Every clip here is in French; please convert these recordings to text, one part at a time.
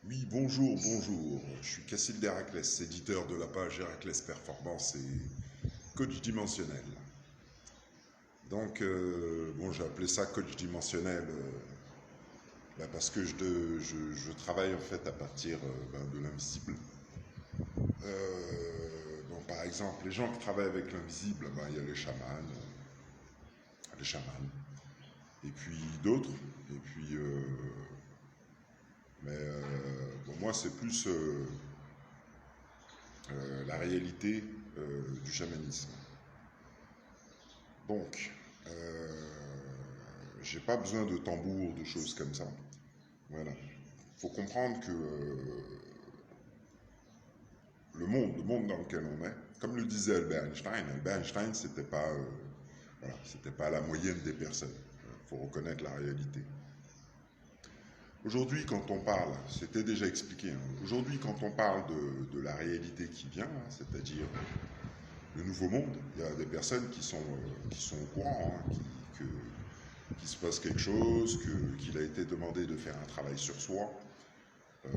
Oui, bonjour, bonjour. Je suis Cassil d'Héraclès, éditeur de la page Héraclès Performance et coach dimensionnel. Donc, bon, j'ai appelé ça coach dimensionnel parce que je travaille en fait à partir de l'invisible. Bon, par exemple, les gens qui travaillent avec l'invisible, il y a les chamans, et puis d'autres. Et puis, bon, moi, c'est plus la réalité du chamanisme. Donc, j'ai pas besoin de tambour, de choses comme ça. Voilà. Il faut comprendre que le monde dans lequel on est, comme le disait Albert Einstein, c'était pas la moyenne des personnes. Il faut reconnaître la réalité. Aujourd'hui, quand on parle, c'était déjà expliqué, hein, aujourd'hui, quand on parle de la réalité qui vient, hein, c'est-à-dire le nouveau monde, il y a des personnes qui sont au courant, hein, qu'il se passe quelque chose, qu'il a été demandé de faire un travail sur soi, un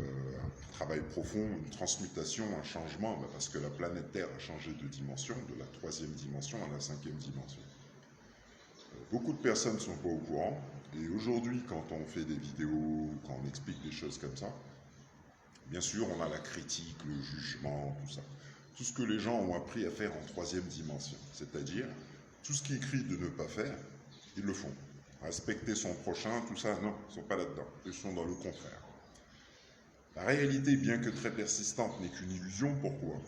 travail profond, une transmutation, un changement, parce que la planète Terre a changé de dimension, de la troisième dimension à la cinquième dimension. Beaucoup de personnes ne sont pas au courant, et aujourd'hui, quand on fait des vidéos, quand on explique des choses comme ça, bien sûr, on a la critique, le jugement, tout ça. Tout ce que les gens ont appris à faire en troisième dimension, c'est-à-dire tout ce qui est écrit de ne pas faire, ils le font. Respecter son prochain, tout ça, non, ils ne sont pas là-dedans. Ils sont dans le contraire. La réalité, bien que très persistante, n'est qu'une illusion. Pourquoi?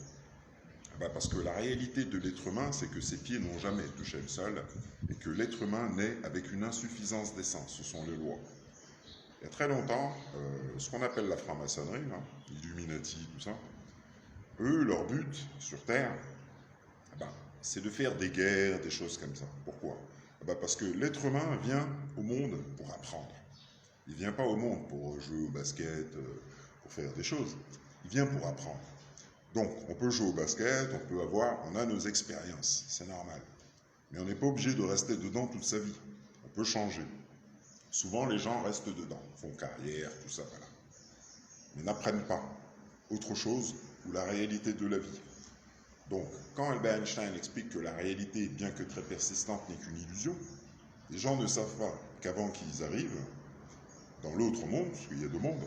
Parce que la réalité de l'être humain, c'est que ses pieds n'ont jamais touché le sol et que l'être humain naît avec une insuffisance d'essence. Ce sont les lois. Il y a très longtemps, ce qu'on appelle la franc-maçonnerie, Illuminati, tout ça, eux, leur but sur Terre, c'est de faire des guerres, des choses comme ça. Pourquoi? Parce que l'être humain vient au monde pour apprendre. Il ne vient pas au monde pour jouer au basket, pour faire des choses. Il vient pour apprendre. Donc, on peut jouer au basket, on a nos expériences, c'est normal. Mais on n'est pas obligé de rester dedans toute sa vie. On peut changer. Souvent, les gens restent dedans, font carrière, tout ça, voilà. Mais n'apprennent pas autre chose ou la réalité de la vie. Donc, quand Albert Einstein explique que la réalité, bien que très persistante, n'est qu'une illusion, les gens ne savent pas qu'avant qu'ils arrivent dans l'autre monde, parce qu'il y a deux mondes,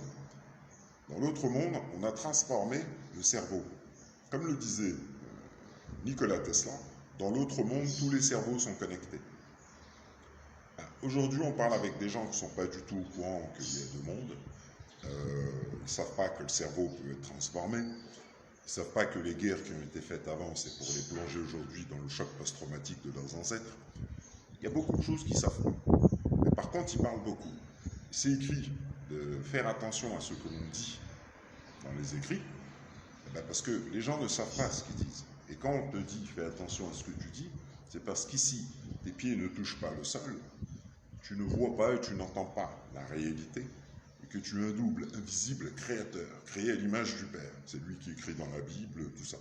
dans l'autre monde, on a transformé le cerveau. Comme le disait Nikola Tesla, dans l'autre monde, tous les cerveaux sont connectés. Aujourd'hui, on parle avec des gens qui ne sont pas du tout au courant qu'il y a deux mondes. Ils ne savent pas que le cerveau peut être transformé. Ils ne savent pas que les guerres qui ont été faites avant, c'est pour les plonger aujourd'hui dans le choc post-traumatique de leurs ancêtres. Il y a beaucoup de choses qu'ils ne savent pas. Mais par contre, ils parlent beaucoup. C'est écrit de faire attention à ce que l'on dit dans les écrits, parce que les gens ne savent pas ce qu'ils disent. Et quand on te dit fais attention à ce que tu dis, c'est parce qu'ici, tes pieds ne touchent pas le sol, tu ne vois pas et tu n'entends pas la réalité, et que tu es un double invisible créateur, créé à l'image du Père. C'est lui qui écrit dans la Bible, tout ça,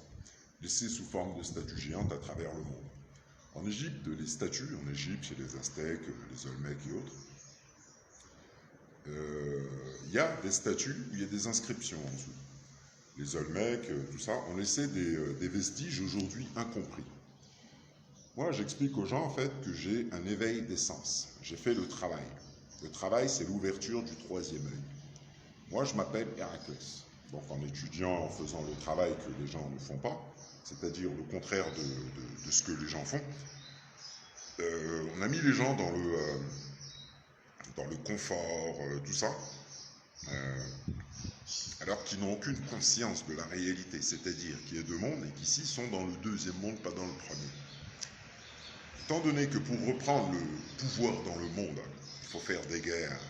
laissé sous forme de statues géantes à travers le monde. En Égypte, les statues, en Égypte, chez les Aztèques, les Olmecs et autres, il y a des statues où il y a des inscriptions en dessous. Les Olmecs, tout ça, ont laissé des vestiges aujourd'hui incompris. Moi, j'explique aux gens en fait que j'ai un éveil des sens. J'ai fait le travail. Le travail, c'est l'ouverture du troisième œil. Moi, je m'appelle Héraclès. Donc, en étudiant, en faisant le travail que les gens ne font pas, c'est-à-dire le contraire de ce que les gens font, on a mis les gens dans le confort, tout ça, euh, alors qu'ils n'ont aucune conscience de la réalité, c'est-à-dire qu'il y a deux mondes et qu'ici sont dans le deuxième monde, pas dans le premier. Étant donné que pour reprendre le pouvoir dans le monde, il faut faire des guerres,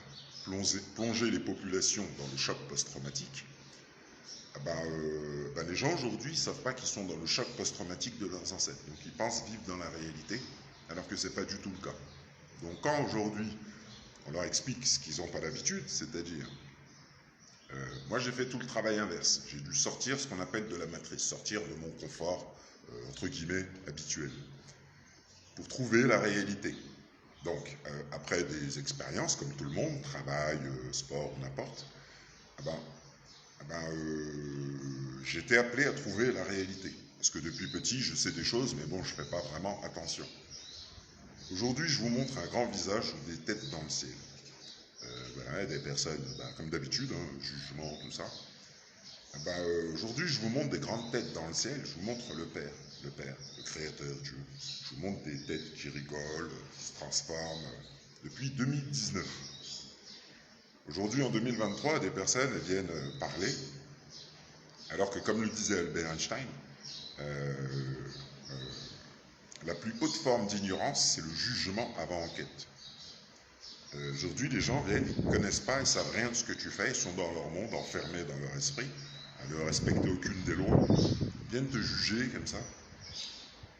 plonger les populations dans le choc post-traumatique, les gens aujourd'hui ne savent pas qu'ils sont dans le choc post-traumatique de leurs ancêtres. Donc ils pensent vivre dans la réalité, alors que ce n'est pas du tout le cas. Donc quand aujourd'hui on leur explique ce qu'ils n'ont pas l'habitude, c'est-à-dire, moi j'ai fait tout le travail inverse. J'ai dû sortir ce qu'on appelle de la matrice, sortir de mon confort, entre guillemets, habituel, pour trouver la réalité. Donc, après des expériences, comme tout le monde, travail, sport, n'importe, j'étais appelé à trouver la réalité. Parce que depuis petit, je sais des choses, mais bon, je ne fais pas vraiment attention. Aujourd'hui, je vous montre un grand visage ou des têtes dans le ciel. Voilà, des personnes, comme d'habitude, jugement, tout ça. Aujourd'hui, je vous montre des grandes têtes dans le ciel. Je vous montre le Père, le Créateur, Dieu. Je vous montre des têtes qui rigolent, qui se transforment depuis 2019. Aujourd'hui, en 2023, des personnes viennent parler, alors que, comme le disait Albert Einstein, la plus haute forme d'ignorance, c'est le jugement avant enquête. Aujourd'hui, les gens viennent, ils ne connaissent pas, ils ne savent rien de ce que tu fais, ils sont dans leur monde, enfermés dans leur esprit, à ne respecter aucune des lois, ils viennent te juger comme ça.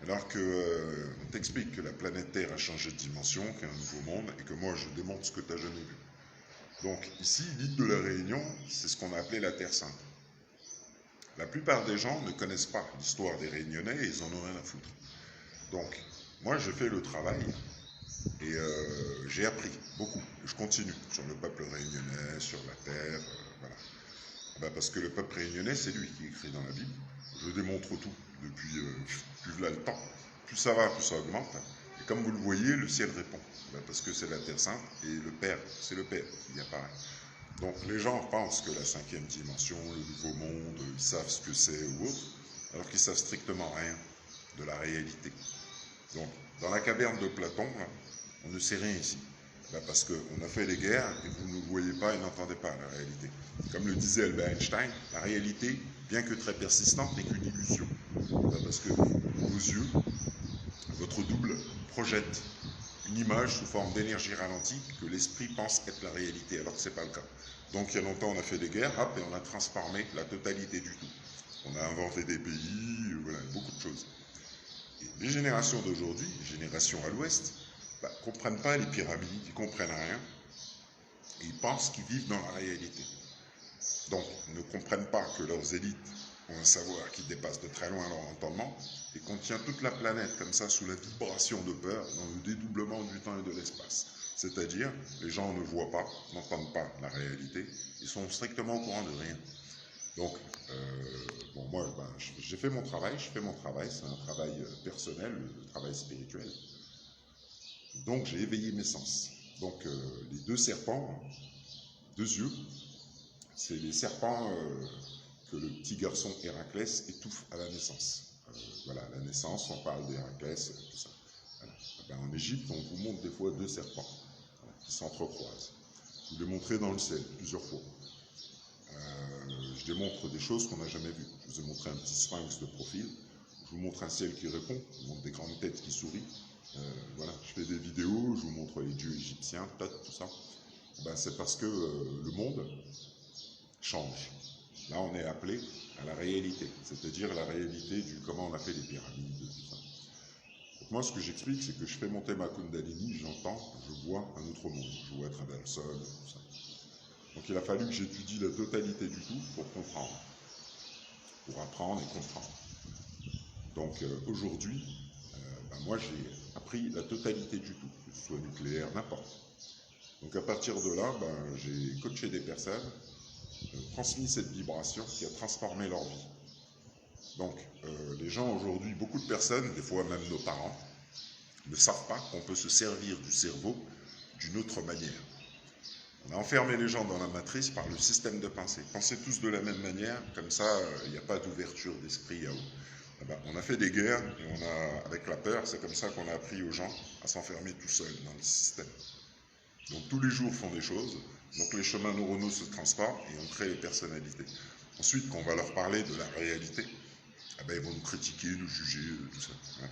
Alors que on t'explique que la planète Terre a changé de dimension, qu'il y a un nouveau monde, et que moi je démontre ce que tu n'as jamais vu. Donc ici, l'île de la Réunion, c'est ce qu'on a appelé la Terre Sainte. La plupart des gens ne connaissent pas l'histoire des Réunionnais et ils en ont rien à foutre. Donc, moi je fais le travail et j'ai appris beaucoup. Je continue sur le peuple réunionnais, sur la Terre, voilà. Parce que le peuple réunionnais, c'est lui qui écrit dans la Bible. Je démontre tout depuis plus là le temps. Plus ça va, plus ça augmente. Et comme vous le voyez, le ciel répond. Parce que c'est la Terre Sainte et le Père, c'est le Père qui apparaît. Donc les gens pensent que la cinquième dimension, le nouveau monde, ils savent ce que c'est ou autre, alors qu'ils savent strictement rien de la réalité. Donc dans la caverne de Platon, là, on ne sait rien ici. Parce qu'on a fait les guerres et vous ne voyez pas et n'entendez pas la réalité. Comme le disait Albert Einstein, la réalité, bien que très persistante, n'est qu'une illusion. Parce que vos yeux, votre double, projette une image sous forme d'énergie ralentie que l'esprit pense être la réalité, alors que ce n'est pas le cas. Donc il y a longtemps, on a fait des guerres, hop, et on a transformé la totalité du tout. On a inventé des pays, voilà, beaucoup de choses. Et les générations d'aujourd'hui, les générations à l'ouest, ne comprennent pas les pyramides, ils ne comprennent rien, et ils pensent qu'ils vivent dans la réalité. Donc, ils ne comprennent pas que leurs élites ont un savoir qui dépasse de très loin leur entendement, et qu'on tient toute la planète comme ça sous la vibration de peur, dans le dédoublement du temps et de l'espace. C'est-à-dire, les gens ne voient pas, n'entendent pas la réalité, ils sont strictement au courant de rien. Donc, moi, j'ai fait mon travail, je fais mon travail, c'est un travail personnel, un travail spirituel. Donc j'ai éveillé mes sens. Donc les deux serpents, deux yeux, c'est les serpents que le petit garçon Héraclès étouffe à la naissance. Voilà, à la naissance, on parle d'Héraclès, tout ça. Voilà. En Égypte, on vous montre des fois deux serpents qui s'entrecroisent. Je vous l'ai montré dans le ciel plusieurs fois. Je démontre des choses qu'on n'a jamais vues. Je vous ai montré un petit sphinx de profil. Je vous montre un ciel qui répond. Je vous montre des grandes têtes qui sourient. Voilà, je fais des vidéos, je vous montre les dieux égyptiens, tout ça. C'est parce que le monde change. Là, on est appelé à la réalité, c'est-à-dire la réalité du comment on a fait les pyramides, tout ça. Donc moi, ce que j'explique, c'est que je fais monter ma Kundalini, j'entends, je vois un autre monde, je vois à travers le sol, tout ça. Donc il a fallu que j'étudie la totalité du tout pour comprendre, pour apprendre et comprendre. Donc aujourd'hui, moi j'ai appris la totalité du tout, que ce soit nucléaire, n'importe. Donc à partir de là, j'ai coaché des personnes, transmis cette vibration qui a transformé leur vie. Donc les gens aujourd'hui, beaucoup de personnes, des fois même nos parents, ne savent pas qu'on peut se servir du cerveau d'une autre manière. On a enfermé les gens dans la matrice par le système de pensée. Pensez tous de la même manière, comme ça il n'y a pas d'ouverture d'esprit à haut. On a fait des guerres et avec la peur, c'est comme ça qu'on a appris aux gens à s'enfermer tout seuls dans le système. Donc tous les jours font des choses, donc les chemins neuronaux se transforment et on crée les personnalités. Ensuite, quand on va leur parler de la réalité, ils vont nous critiquer, nous juger, tout ça. Hein.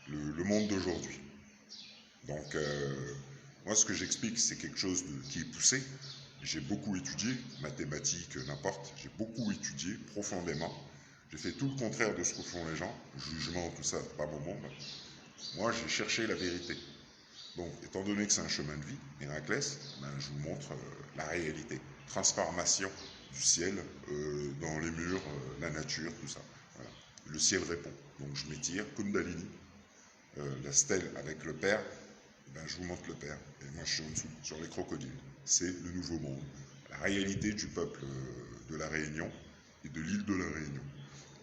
Le monde d'aujourd'hui. Donc moi ce que j'explique, c'est quelque chose qui est poussé. J'ai beaucoup étudié, mathématiques, n'importe, j'ai beaucoup étudié profondément. J'ai fait tout le contraire de ce que font les gens, jugement, tout ça, pas mon monde. Moi, j'ai cherché la vérité. Donc, étant donné que c'est un chemin de vie, Héraclès, je vous montre la réalité. Transformation du ciel dans les murs, la nature, tout ça. Voilà. Le ciel répond. Donc, je m'étire, Kundalini, la stèle avec le Père, je vous montre le Père. Et moi, je suis en dessous, sur les crocodiles. C'est le nouveau monde. La réalité du peuple de la Réunion, et de l'île de la Réunion.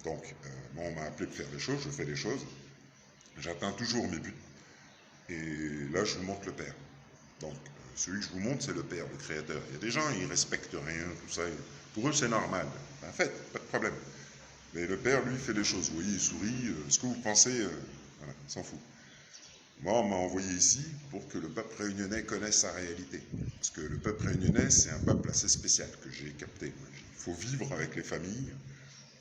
Donc, moi, on m'a appelé pour faire des choses, je fais des choses, j'atteins toujours mes buts, et là, je vous montre le Père. Donc, celui que je vous montre, c'est le Père, le Créateur. Il y a des gens, ils respectent rien, tout ça, pour eux, c'est normal. En fait, pas de problème. Mais le Père, lui, fait des choses. Vous voyez, il sourit, ce que vous pensez, voilà, il s'en fout. Moi, on m'a envoyé ici pour que le peuple réunionnais connaisse sa réalité. Parce que le peuple réunionnais, c'est un peuple assez spécial que j'ai capté. Il faut vivre avec les familles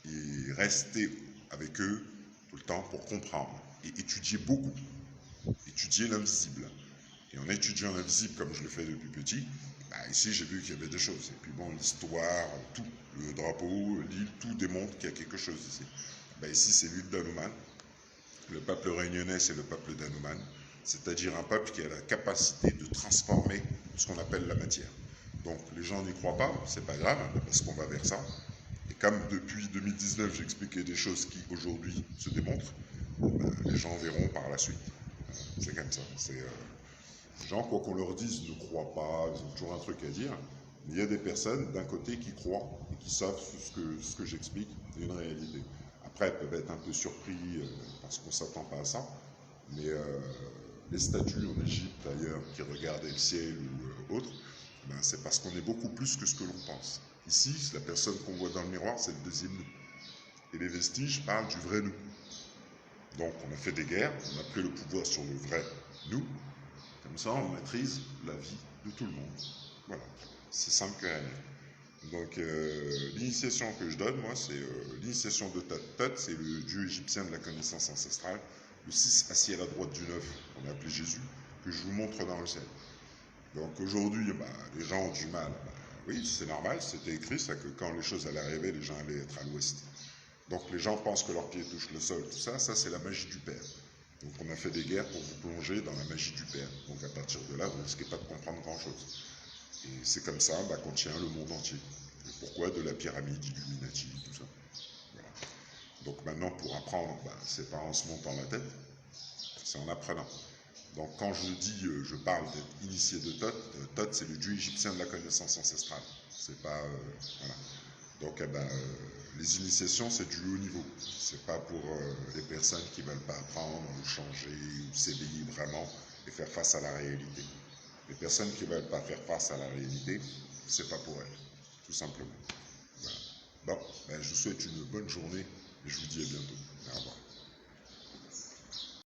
et rester avec eux tout le temps pour comprendre et étudier beaucoup. Étudier l'invisible. Et en étudiant l'invisible comme je le fais depuis petit, bah ici j'ai vu qu'il y avait des choses. Et puis bon, l'histoire, tout, le drapeau, l'île, tout démontre qu'il y a quelque chose ici. Bah ici c'est l'île d'Hanuman. Le peuple réunionnais, c'est le peuple d'Hanuman, c'est-à-dire un peuple qui a la capacité de transformer ce qu'on appelle la matière. Donc les gens n'y croient pas, c'est pas grave, parce qu'on va vers ça. Et comme depuis 2019, j'ai expliqué des choses qui aujourd'hui se démontrent, ben, les gens verront par la suite. C'est comme ça. Les gens, quoi qu'on leur dise, ne croient pas, ils ont toujours un truc à dire. Mais il y a des personnes d'un côté qui croient et qui savent ce que j'explique, c'est une réalité. Après, elles peuvent être un peu surpris parce qu'on ne s'attend pas à ça. Mais les statues en Égypte, ailleurs, qui regardaient le ciel ou autre, ben, c'est parce qu'on est beaucoup plus que ce que l'on pense. Ici, la personne qu'on voit dans le miroir, c'est le deuxième nous. Et les vestiges parlent du vrai nous. Donc, on a fait des guerres, on a pris le pouvoir sur le vrai nous. Comme ça, on maîtrise la vie de tout le monde. Voilà, c'est simple que rien. Donc, l'initiation que je donne, moi, c'est l'initiation de Thoth. Thoth, c'est le dieu égyptien de la connaissance ancestrale. Le 6 assis à la droite du 9, on a appelé Jésus, que je vous montre dans le ciel. Donc, aujourd'hui, bah, les gens ont du mal. Bah, oui, c'est normal, c'était écrit, ça que quand les choses allaient arriver, les gens allaient être à l'ouest. Donc, les gens pensent que leurs pieds touchent le sol, tout ça, c'est la magie du Père. Donc, on a fait des guerres pour vous plonger dans la magie du Père. Donc, à partir de là, vous ne risquez pas de comprendre grand-chose. Et c'est comme ça qu'on tient le monde entier. Et pourquoi de la pyramide, Illuminati, tout ça. Voilà. Donc maintenant, pour apprendre, c'est pas en se montant la tête, c'est en apprenant. Donc quand je dis, je parle d'être initié de Thoth, Thoth c'est le dieu égyptien de la connaissance ancestrale. C'est pas, voilà. Donc les initiations, c'est du haut niveau. C'est pas pour les personnes qui veulent pas apprendre ou changer ou s'éveiller vraiment et faire face à la réalité. Les personnes qui ne veulent pas faire face à la réalité, c'est pas pour elles, tout simplement. Voilà. Bon, je vous souhaite une bonne journée et je vous dis à bientôt. Au revoir.